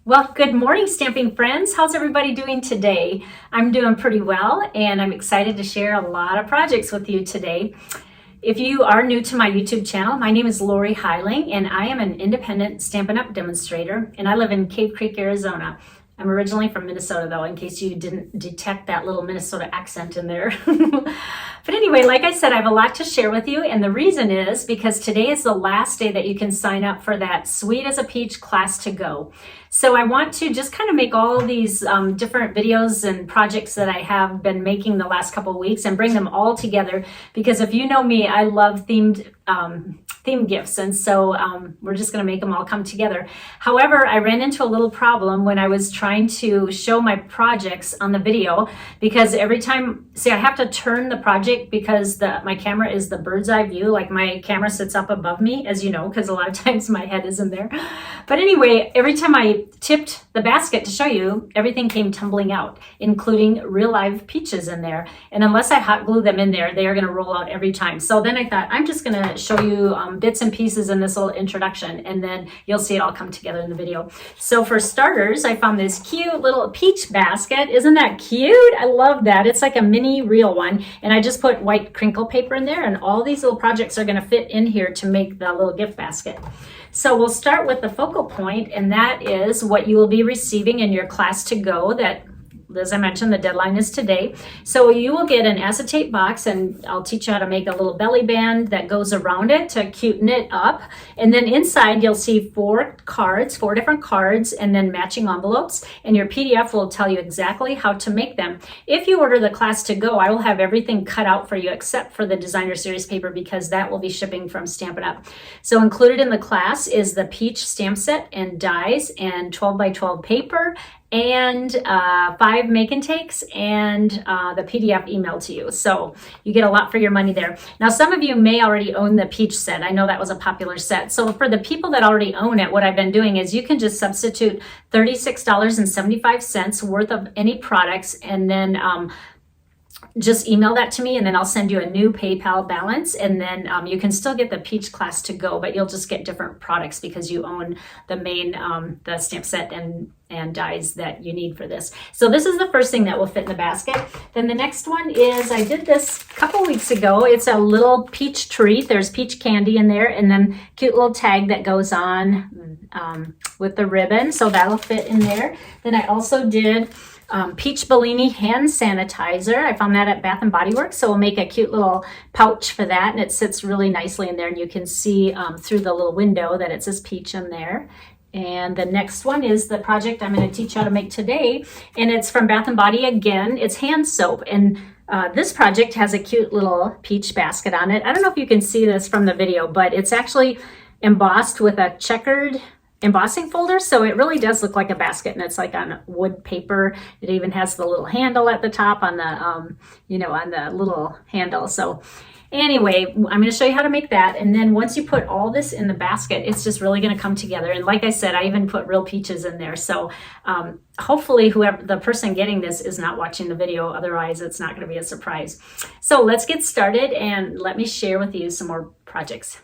Well, good morning, stamping friends. How's everybody doing today? I'm doing pretty well, and I'm excited to share a lot of projects with you today. If you are new to my YouTube channel, my name is Lorri Heiling, and I am an independent Stampin' Up! Demonstrator, and I live in Cave Creek, Arizona. I'm originally from Minnesota, though, in case you didn't detect that little Minnesota accent in there. But anyway, like I said, I have a lot to share with you, and the reason is because today is the last day that you can sign up for that Sweet as a Peach class to go. So I want to just kind of make all these different videos and projects that I have been making the last couple of weeks and bring them all together, because if you know me, I love themed gifts, and so we're just going to make them all come together. However, I ran into a little problem when I was trying to show my projects on the video, because every time, see, I have to turn the project because my camera is the bird's eye view, like my camera sits up above me, as you know, because a lot of times my head is in there. But anyway, every time I tipped the basket to show you, everything came tumbling out, including real live peaches in there. And unless I hot glue them in there, they are going to roll out every time. So then I thought, I'm just going to show you bits and pieces in this little introduction, and then you'll see it all come together in the video. So for starters, I found this cute little peach basket. Isn't that cute? I love that. It's like a mini real one, and I just put white crinkle paper in there, and all these little projects are going to fit in here to make the little gift basket. So we'll start with the focal point, and that is what you will be receiving in your class to go. That, as I mentioned, the deadline is today. So you will get an acetate box, and I'll teach you how to make a little belly band that goes around it to cuten it up. And then inside you'll see four different cards, and then matching envelopes. And your PDF will tell you exactly how to make them. If you order the class to go, I will have everything cut out for you except for the designer series paper, because that will be shipping from Stampin' Up! So included in the class is the peach stamp set and dies and 12 by 12 paper, and 5 make and takes, and the PDF emailed to you. So you get a lot for your money there. Now, some of you may already own the peach set. I know that was a popular set. So for the people that already own it, what I've been doing is you can just substitute $36.75 worth of any products, and then just email that to me, and then I'll send you a new PayPal balance, and then you can still get the peach class to go, but you'll just get different products because you own the main the stamp set and dies that you need for this. So this is the first thing that will fit in the basket. Then the next one is, I did this a couple weeks ago. It's a little peach treat. There's peach candy in there, and then cute little tag that goes on with the ribbon, so that'll fit in there. Then I also did Peach Bellini hand sanitizer. I found that at Bath & Body Works, so we'll make a cute little pouch for that, and it sits really nicely in there, and you can see through the little window that it says peach in there. And the next one is the project I'm going to teach you how to make today, and it's from Bath & Body again. It's hand soap, and this project has a cute little peach basket on it. I don't know if you can see this from the video, but it's actually embossed with a checkered embossing folder, so it really does look like a basket, and it's like on wood paper. It even has the little handle at the top on the on the little handle. So anyway, I'm going to show you how to make that, and then once you put all this in the basket, it's just really going to come together. And like I said, I even put real peaches in there, so hopefully whoever the person getting this is not watching the video, otherwise it's not going to be a surprise. So let's get started, and let me share with you some more projects.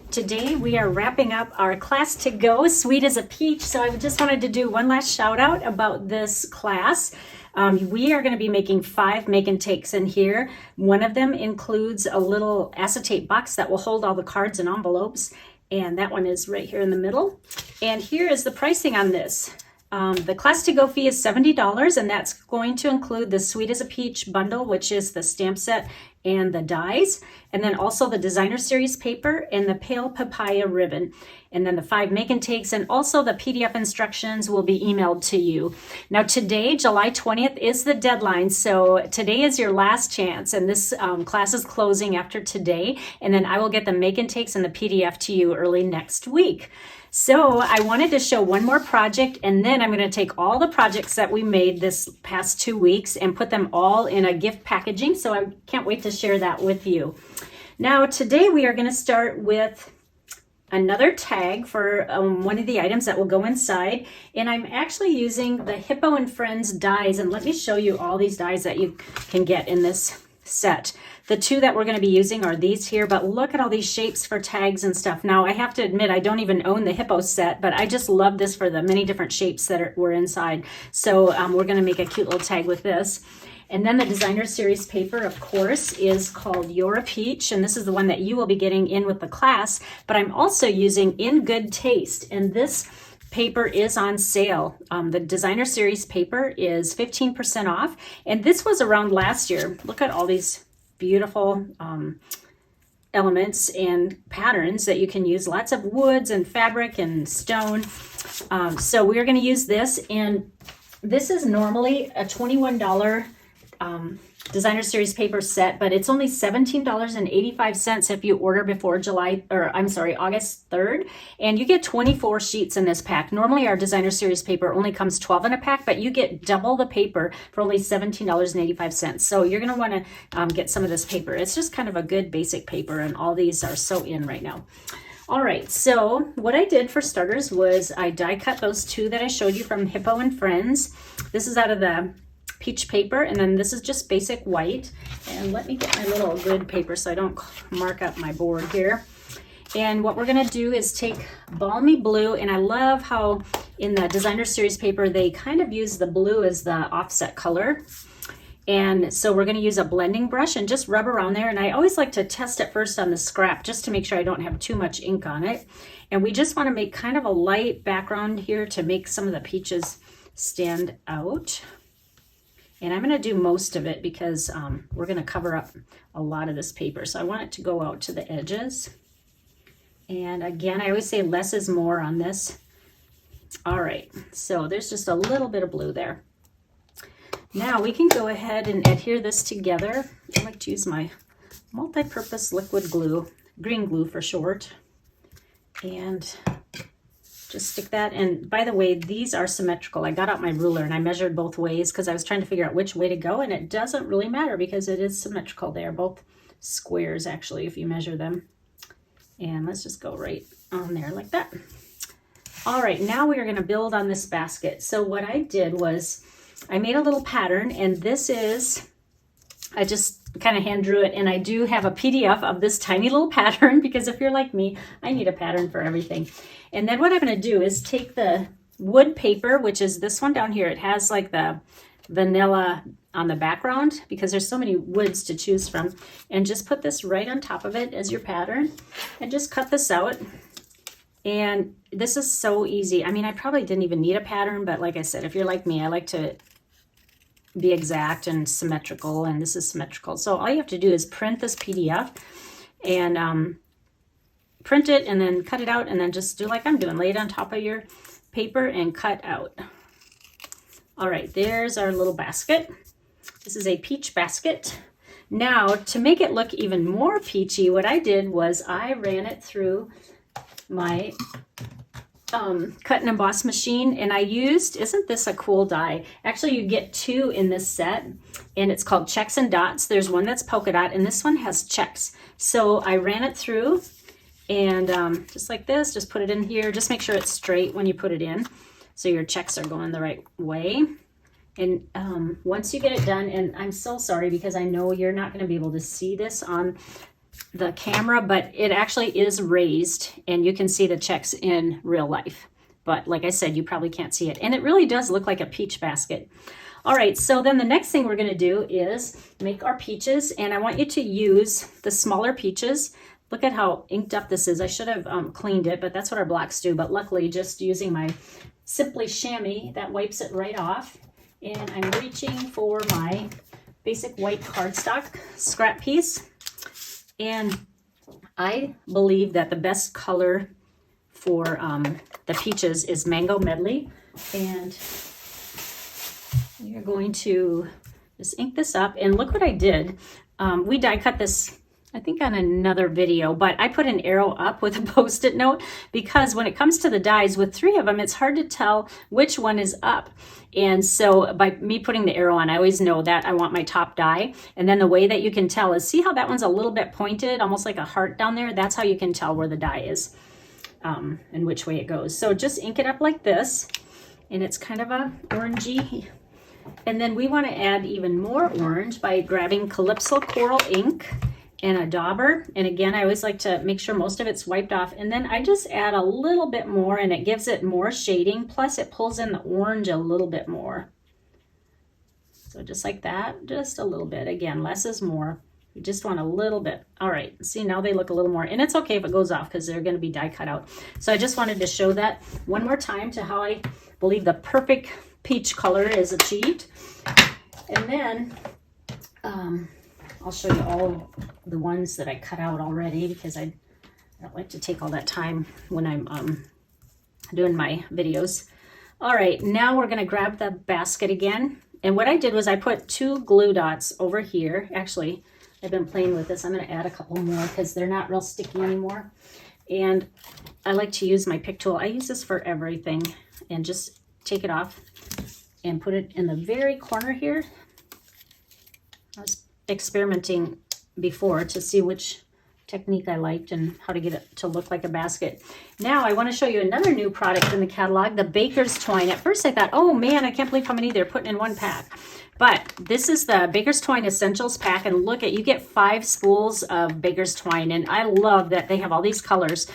Today we are wrapping up our class to go, Sweet as a Peach. So I just wanted to do one last shout out about this class. We are going to be making 5 make and takes in here. One of them includes a little acetate box that will hold all the cards and envelopes, and that one is right here in the middle. And here is the pricing on this. The class to go fee is $70, and that's going to include the Sweet as a Peach bundle, which is the stamp set and the dies, and then also the designer series paper and the pale papaya ribbon, and then the 5 make and takes, and also the PDF instructions will be emailed to you. Now today, July 20th, is the deadline, so today is your last chance, and this class is closing after today, and then I will get the make and takes and the PDF to you early next week. So I wanted to show one more project, and then I'm going to take all the projects that we made this past 2 weeks and put them all in a gift packaging. So I can't wait to share that with you. Now today we are going to start with another tag for one of the items that will go inside, and I'm actually using the Hippo and Friends dies, and let me show you all these dies that you can get in this set. The two that we're going to be using are these here, but look at all these shapes for tags and stuff. Now, I have to admit, I don't even own the hippo set, but I just love this for the many different shapes that were inside. So we're going to make a cute little tag with this. And then the designer series paper, of course, is called You're a Peach, and this is the one that you will be getting in with the class, but I'm also using In Good Taste, and this paper is on sale. The designer series paper is 15% off, and this was around last year. Look at all these beautiful elements and patterns that you can use, lots of woods and fabric and stone. So we're going to use this, and this is normally a $21 designer series paper set, but it's only $17.85 if you order before August 3rd, and you get 24 sheets in this pack. Normally our designer series paper only comes 12 in a pack, but you get double the paper for only $17.85. So you're going to want to get some of this paper. It's just kind of a good basic paper, and all these are so in right now. All right, so what I did for starters was I die cut those two that I showed you from Hippo and Friends. This is out of the peach paper, and then this is just basic white. And let me get my little grid paper so I don't mark up my board here. And what we're going to do is take Balmy Blue, and I love how in the designer series paper they kind of use the blue as the offset color. And so we're going to use a blending brush and just rub around there, and I always like to test it first on the scrap just to make sure I don't have too much ink on it. And we just want to make kind of a light background here to make some of the peaches stand out. And I'm going to do most of it because we're going to cover up a lot of this paper. So I want it to go out to the edges. And again, I always say less is more on this. All right, so there's just a little bit of blue there. Now we can go ahead and adhere this together. I like to use my multi-purpose liquid glue, green glue for short. And just stick that. And by the way, these are symmetrical. I got out my ruler and I measured both ways because I was trying to figure out which way to go, and it doesn't really matter because it is symmetrical. They are both squares actually if you measure them. And let's just go right on there like that. All right, now we are going to build on this basket. So what I did was I made a little pattern, and this is, I just kind of hand drew it, and I do have a PDF of this tiny little pattern because if you're like me, I need a pattern for everything. And then what I'm going to do is take the wood paper, which is this one down here. It has like the vanilla on the background because there's so many woods to choose from, and just put this right on top of it as your pattern and just cut this out. And this is so easy. I mean, I probably didn't even need a pattern, but like I said, if you're like me, I like to be exact and symmetrical, and this is symmetrical. So all you have to do is print this PDF and print it and then cut it out, and then just do like I'm doing, lay it on top of your paper and cut out. All right, there's our little basket. This is a peach basket. Now to make it look even more peachy, what I did was I ran it through my cut and emboss machine, and I used, isn't this a cool die? Actually, you get two in this set, and it's called Checks and Dots. There's one that's polka dot, and this one has checks. So I ran it through, and just like this, just put it in here. Just make sure it's straight when you put it in, so your checks are going the right way. And once you get it done, and I'm so sorry because I know you're not going to be able to see this on the camera, but it actually is raised and you can see the checks in real life. But like I said, you probably can't see it. And it really does look like a peach basket. All right, so then the next thing we're going to do is make our peaches, and I want you to use the smaller peaches. Look at how inked up this is. I should have cleaned it, but that's what our blocks do. But luckily, just using my Simply Chamois, that wipes it right off. And I'm reaching for my basic white cardstock scrap piece. And I believe that the best color for the peaches is Mango Medley. And we're going to just ink this up. And look what I did. We die cut this, I think, on another video, but I put an arrow up with a Post-it note because when it comes to the dies, with 3 of them, it's hard to tell which one is up. And so by me putting the arrow on, I always know that I want my top die. And then the way that you can tell is, see how that one's a little bit pointed, almost like a heart down there? That's how you can tell where the die is and which way it goes. So just ink it up like this. And it's kind of a orangey And then we want to add even more orange by grabbing Calypso Coral ink and a dauber. And again, I always like to make sure most of it's wiped off. And then I just add a little bit more and it gives it more shading. Plus it pulls in the orange a little bit more. So just like that, just a little bit. Again, less is more. You just want a little bit. All right, see, now they look a little more, and it's okay if it goes off because they're going to be die cut out. So I just wanted to show that one more time to how I believe the perfect peach color is achieved. And then I'll show you all the ones that I cut out already because I don't like to take all that time when I'm doing my videos. All right, now we're going to grab the basket again. And what I did was I put 2 glue dots over here. Actually, I've been playing with this. I'm going to add a couple more because they're not real sticky anymore. And I like to use my pick tool. I use this for everything. And just take it off and put it in the very corner here. I was experimenting before to see which technique I liked and how to get it to look like a basket. Now I want to show you another new product in the catalog, the Baker's Twine. At first I thought, oh man, I can't believe how many they're putting in one pack. But this is the Baker's Twine Essentials pack, and look at, you get 5 spools of Baker's Twine, and I love that they have all these colors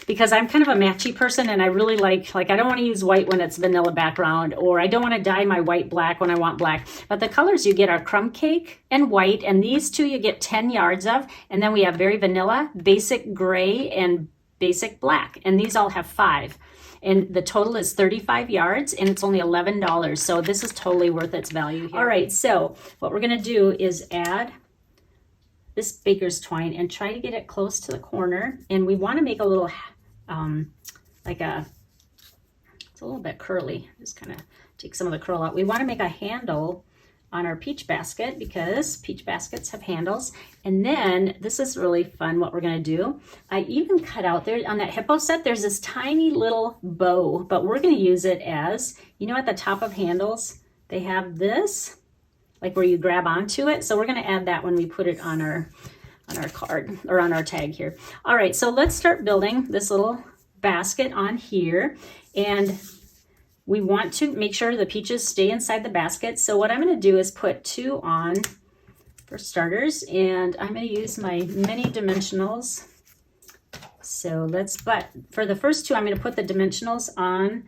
because I'm kind of a matchy person and I really like I don't want to use white when it's vanilla background, or I don't want to dye my white black when I want black. But the colors you get are crumb cake and white, and these two you get 10 yards of, and then we have very vanilla, basic gray, and basic black, and these all have 5. And the total is 35 yards, and it's only $11. So this is totally worth its value here. All right, so what we're gonna do is add this Baker's Twine and try to get it close to the corner. And we wanna make a little, it's a little bit curly. Just kind of take some of the curl out. We wanna make a handle on our peach basket because peach baskets have handles. And then this is really fun what we're gonna do. I even cut out there on that hippo set, there's this tiny little bow, but we're gonna use it as, you know, at the top of handles, they have this, like where you grab onto it. So we're gonna add that when we put it on our card or on our tag here. All right, so let's start building this little basket on here. And we want to make sure the peaches stay inside the basket. So what I'm going to do is put 2 on for starters, and I'm going to use my mini dimensionals. So but for the first 2, I'm going to put the dimensionals on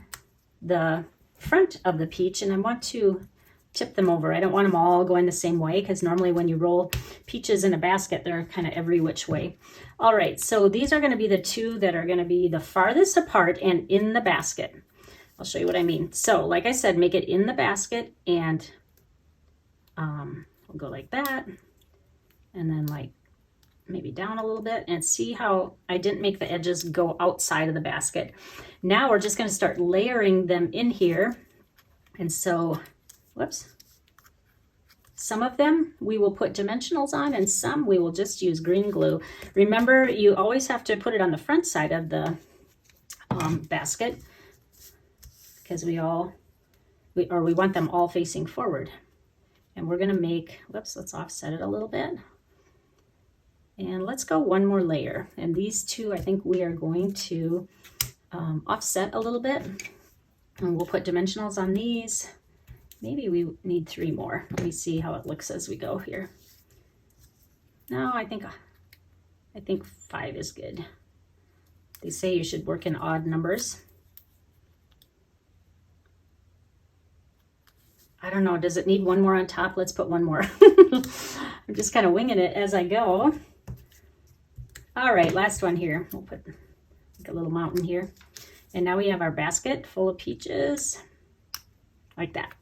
the front of the peach, and I want to tip them over. I don't want them all going the same way because normally when you roll peaches in a basket, they're kind of every which way. All right, so these are going to be the 2 that are going to be the farthest apart and in the basket. I'll show you what I mean. So like I said, make it in the basket, and we'll go like that, and then like maybe down a little bit, and see how I didn't make the edges go outside of the basket. Now we're just going to start layering them in here. And so, whoops, some of them we will put dimensionals on, and some we will just use green glue. Remember, you always have to put it on the front side of the basket, because we want them all facing forward. And we're gonna make, whoops, let's offset it a little bit. And let's go one more layer. And these 2, I think we are going to offset a little bit. And we'll put dimensionals on these. Maybe we need 3 more. Let me see how it looks as we go here. No, I think 5 is good. They say you should work in odd numbers. I don't know, does it need 1 more on top? Let's put 1 more. I'm just kind of winging it as I go. All right, last one here. We'll put like a little mountain here. And now we have our basket full of peaches, like that.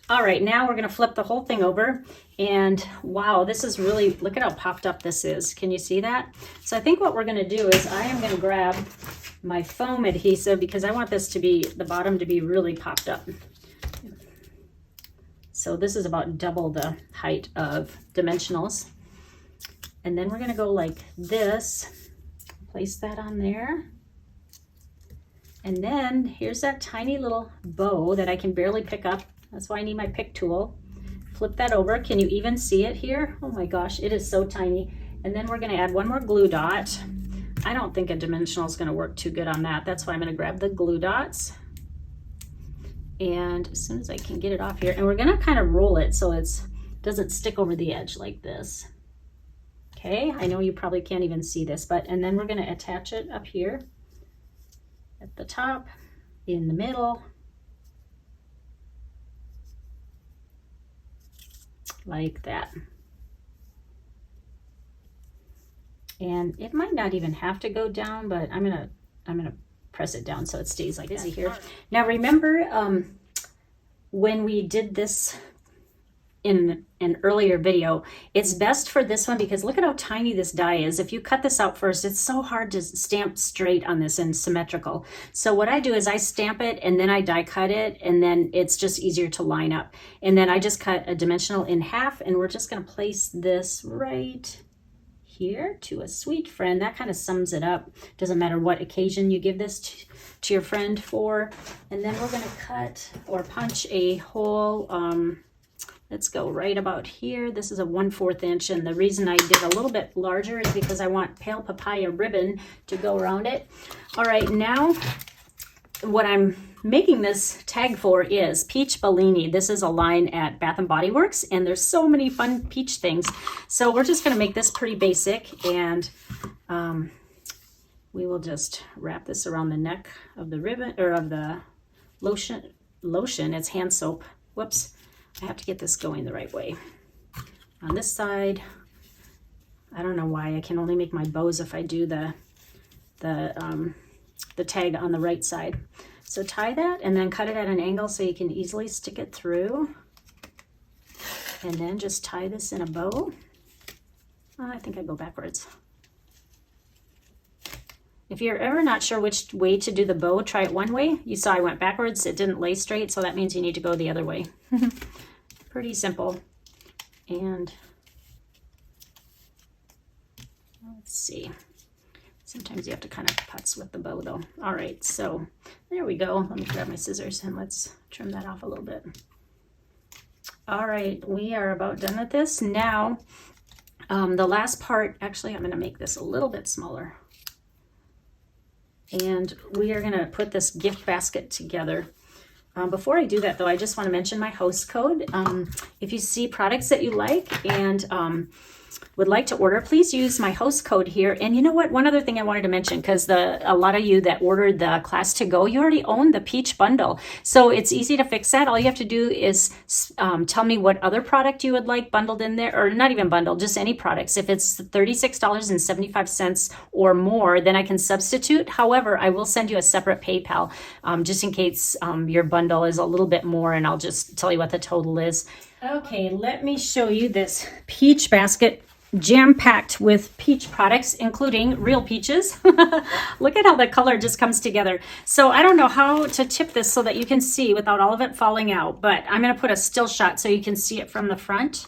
All right, now we're gonna flip the whole thing over. And wow, this is really, look at how popped up this is. Can you see that? So I think what we're gonna do is I am gonna grab my foam adhesive because I want this to be, the bottom to be really popped up. So this is about double the height of dimensionals. And then we're gonna go like this, place that on there. And then here's that tiny little bow that I can barely pick up. That's why I need my pick tool. Flip that over. Can you even see it here? Oh my gosh, it is so tiny. And then we're gonna add 1 more glue dot. I don't think a dimensional is gonna work too good on that. That's why I'm gonna grab the glue dots. And as soon as I can get it off here, and we're gonna kind of roll it so it doesn't stick over the edge like this. Okay, I know you probably can't even see this, and then we're gonna attach it up here at the top, in the middle, like that. And it might not even have to go down, but I'm gonna press it down so it stays like busy here. Now remember when we did this in an earlier video, it's best for this one because look at how tiny this die is. If you cut this out first, it's so hard to stamp straight on this and symmetrical. So what I do is I stamp it and then I die cut it, and then it's just easier to line up. And then I just cut a dimensional in half, and we're just gonna place this right here to a sweet friend. That kind of sums it up. Doesn't matter what occasion you give this to your friend for. And then we're gonna cut or punch a hole. Let's go right about here. This is a 1/4 inch, and the reason I did a little bit larger is because I want pale papaya ribbon to go around it. All right, now what I'm making this tag for is Peach Bellini. This is a line at Bath and Body Works, and there's so many fun peach things. So we're just gonna make this pretty basic, and we will just wrap this around the neck of the ribbon, or of the lotion. It's hand soap. Whoops. I have to get this going the right way. On this side, I don't know why I can only make my bows if I do the tag on the right side. So tie that and then cut it at an angle so you can easily stick it through. And then just tie this in a bow. I think I go backwards. If you're ever not sure which way to do the bow, try it one way. You saw I went backwards, it didn't lay straight, so that means you need to go the other way. Pretty simple. And let's see. Sometimes you have to kind of putz with the bow though. All right, so there we go. Let me grab my scissors and let's trim that off a little bit. All right, we are about done with this. Now, the last part, actually I'm gonna make this a little bit smaller. And we are gonna put this gift basket together. Before I do that though, I just wanna mention my host code. If you see products that you like and would like to order, please use my host code here. And you know what? One other thing I wanted to mention, because a lot of you that ordered the class to go, you already own the peach bundle. So it's easy to fix that. All you have to do is tell me what other product you would like bundled in there, or not even bundled, just any products. If it's $36.75 or more, then I can substitute. However, I will send you a separate PayPal just in case your bundle is a little bit more, and I'll just tell you what the total is. Okay, let me show you this peach basket jam-packed with peach products, including real peaches. Look at how the color just comes together. So I don't know how to tip this so that you can see without all of it falling out, but I'm going to put a still shot so you can see it from the front.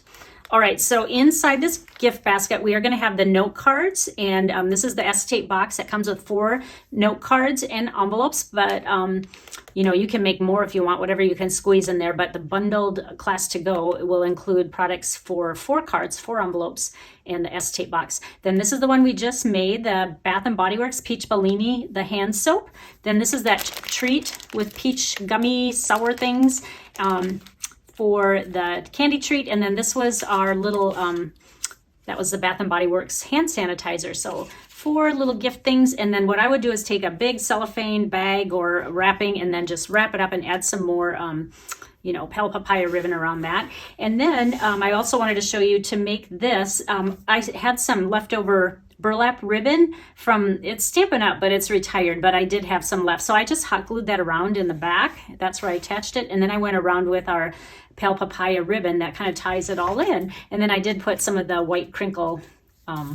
All right, so inside this gift basket, we are going to have the note cards, and this is the acetate box that comes with 4 note cards and envelopes, but you know, you can make more if you want, whatever you can squeeze in there, but the bundled class to go will include products for 4 cards, 4 envelopes, and the acetate box. Then this is the one we just made, the Bath and Body Works Peach Bellini, the hand soap. Then this is that treat with peach gummy sour things, for the candy treat. And then this was our little, that was the Bath and Body Works hand sanitizer. So 4 little gift things. And then what I would do is take a big cellophane bag or wrapping and then just wrap it up and add some more, you know, pale papaya ribbon around that. And then I also wanted to show you to make this. I had some leftover burlap ribbon from, it's Stampin' Up, but it's retired, but I did have some left. So I just hot glued that around in the back. That's where I attached it. And then I went around with our pale papaya ribbon that kind of ties it all in. And then I did put some of the white crinkle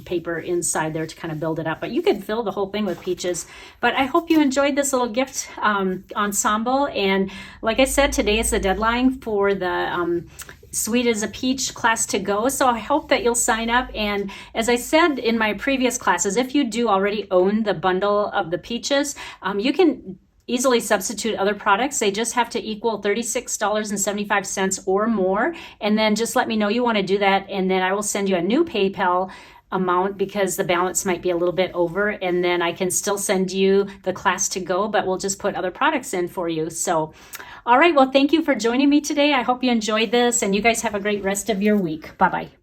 paper inside there to kind of build it up. But you could fill the whole thing with peaches. But I hope you enjoyed this little gift ensemble. And like I said, today is the deadline for the Sweet as a Peach class to go. So I hope that you'll sign up. And as I said in my previous classes, if you do already own the bundle of the peaches, you can easily substitute other products. They just have to equal $36.75 or more. And then just let me know you want to do that. And then I will send you a new PayPal amount because the balance might be a little bit over, and then I can still send you the class to go, but we'll just put other products in for you. So, all right, well, thank you for joining me today. I hope you enjoyed this, and you guys have a great rest of your week. Bye-bye.